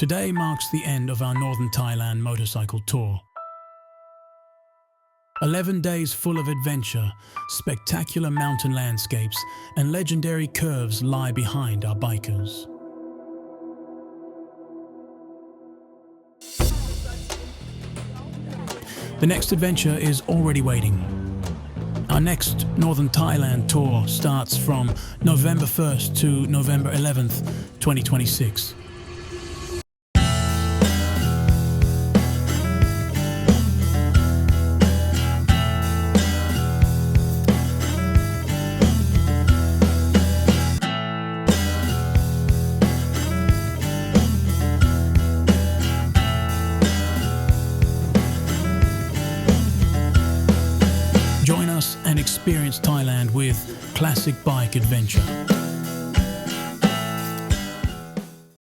Today marks the end of our Northern Thailand Motorcycle Tour. 11 days full of adventure, spectacular mountain landscapes, and legendary curves lie behind our bikers. The next adventure is already waiting. Our next Northern Thailand tour starts from November 1st to November 11th, 2026. Join us and experience Thailand with classic bike adventure.